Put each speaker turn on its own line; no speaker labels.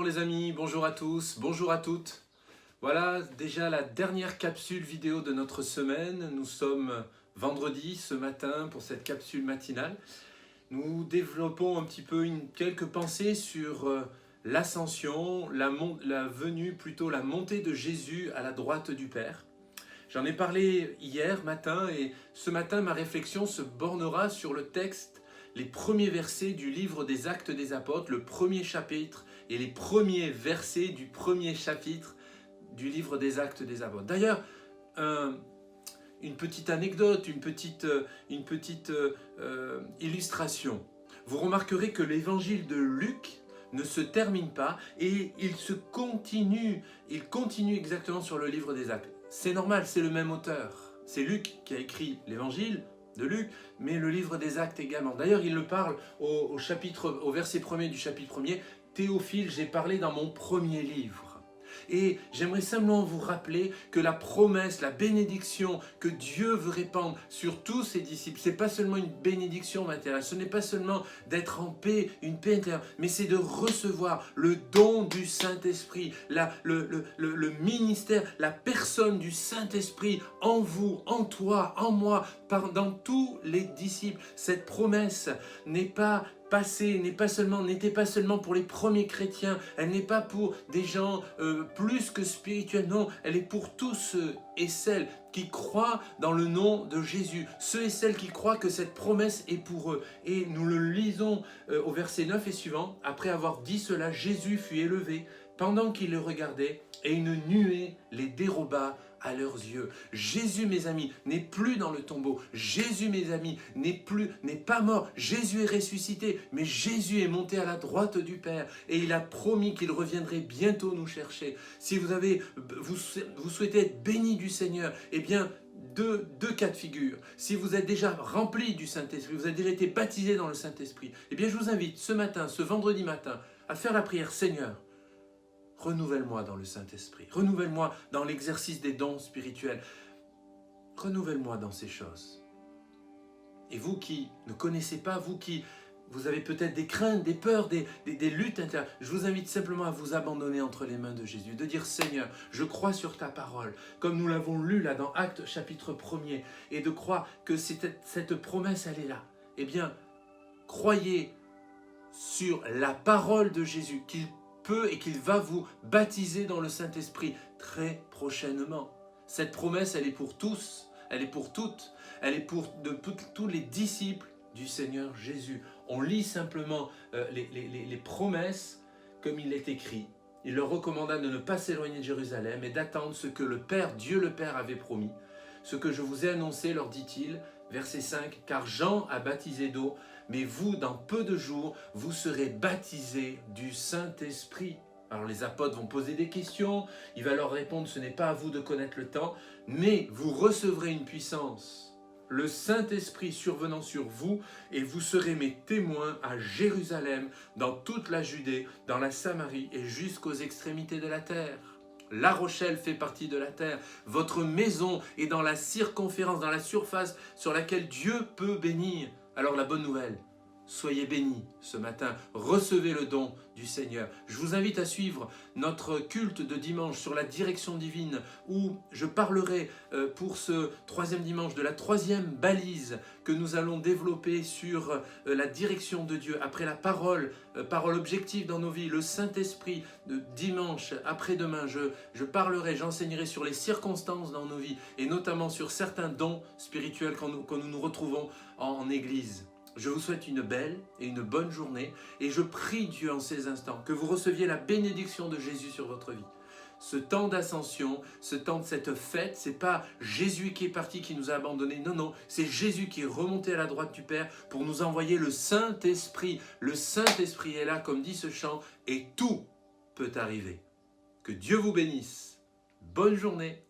les amis, bonjour à tous, bonjour à toutes. Voilà déjà la dernière capsule vidéo de notre semaine. Nous sommes vendredi ce matin pour cette capsule matinale. Nous développons un petit peu quelques pensées sur l'ascension, la venue, plutôt la montée de Jésus à la droite du Père. J'en ai parlé hier matin et ce matin ma réflexion se bornera sur le texte, les premiers versets du livre des Actes des Apôtres, le premier chapitre et les premiers versets du premier chapitre du livre des Actes des Apôtres. D'ailleurs, une petite anecdote, une petite illustration. Vous remarquerez que l'évangile de Luc ne se termine pas et il continue exactement sur le livre des Actes. C'est normal, c'est le même auteur. C'est Luc qui a écrit l'évangile de Luc, mais le livre des Actes également. D'ailleurs, il le parle au verset 1er du chapitre 1er. Théophile, j'ai parlé dans mon premier livre. Et j'aimerais simplement vous rappeler que la promesse, la bénédiction que Dieu veut répandre sur tous ses disciples, ce n'est pas seulement une bénédiction matérielle, ce n'est pas seulement d'être en paix, une paix intérieure, mais c'est de recevoir le don du Saint-Esprit, le ministère, la personne du Saint-Esprit en vous, en toi, en moi, dans tous les disciples. Cette promesse n'était pas seulement pour les premiers chrétiens, elle n'est pas pour des gens plus que spirituels, non, elle est pour tous ceux et celles qui croient dans le nom de Jésus, ceux et celles qui croient que cette promesse est pour eux. Et nous le lisons au verset 9 et suivant. Après avoir dit cela, Jésus fut élevé pendant qu'il le regardait et une nuée les déroba à leurs yeux. Jésus, mes amis, n'est plus dans le tombeau. Jésus, mes amis, n'est pas mort. Jésus est ressuscité, mais Jésus est monté à la droite du Père et il a promis qu'il reviendrait bientôt nous chercher. Si vous souhaitez être béni du Seigneur, eh bien, deux cas de figure. Si vous êtes déjà rempli du Saint-Esprit, vous avez déjà été baptisé dans le Saint-Esprit, eh bien, je vous invite ce matin, ce vendredi matin, à faire la prière. Seigneur, renouvelle-moi dans le Saint-Esprit. Renouvelle-moi dans l'exercice des dons spirituels. Renouvelle-moi dans ces choses. Et vous qui ne connaissez pas, vous avez peut-être des craintes, des peurs, des luttes intérieures, je vous invite simplement à vous abandonner entre les mains de Jésus, de dire Seigneur, je crois sur ta parole, comme nous l'avons lu là dans Actes chapitre 1er, et de croire que cette promesse, elle est là. Eh bien, croyez sur la parole de Jésus, qu'il peut et qu'il va vous baptiser dans le Saint-Esprit très prochainement. Cette promesse, elle est pour tous, elle est pour toutes, elle est pour tous les disciples du Seigneur Jésus. On lit simplement les promesses comme il est écrit. Il leur recommanda de ne pas s'éloigner de Jérusalem et d'attendre ce que le Père, Dieu le Père avait promis. Ce que je vous ai annoncé, leur dit-il, verset 5, car Jean a baptisé d'eau, mais vous, dans peu de jours, vous serez baptisés du Saint-Esprit. Alors les apôtres vont poser des questions, il va leur répondre, ce n'est pas à vous de connaître le temps, mais vous recevrez une puissance, le Saint-Esprit survenant sur vous, et vous serez mes témoins à Jérusalem, dans toute la Judée, dans la Samarie et jusqu'aux extrémités de la terre. La Rochelle fait partie de la terre. Votre maison est dans la circonférence, dans la surface sur laquelle Dieu peut bénir. Alors la bonne nouvelle, soyez bénis ce matin, recevez le don du Seigneur. Je vous invite à suivre notre culte de dimanche sur la direction divine où je parlerai pour ce troisième dimanche de la troisième balise que nous allons développer sur la direction de Dieu après la parole objective dans nos vies, le Saint-Esprit. Dimanche, après-demain, j'enseignerai sur les circonstances dans nos vies et notamment sur certains dons spirituels quand nous retrouvons en Église. Je vous souhaite une belle et une bonne journée et je prie Dieu en ces instants que vous receviez la bénédiction de Jésus sur votre vie. Ce temps d'ascension, ce temps de cette fête, ce n'est pas Jésus qui est parti, qui nous a abandonnés. Non, non, c'est Jésus qui est remonté à la droite du Père pour nous envoyer le Saint-Esprit. Le Saint-Esprit est là, comme dit ce chant, et tout peut arriver. Que Dieu vous bénisse. Bonne journée.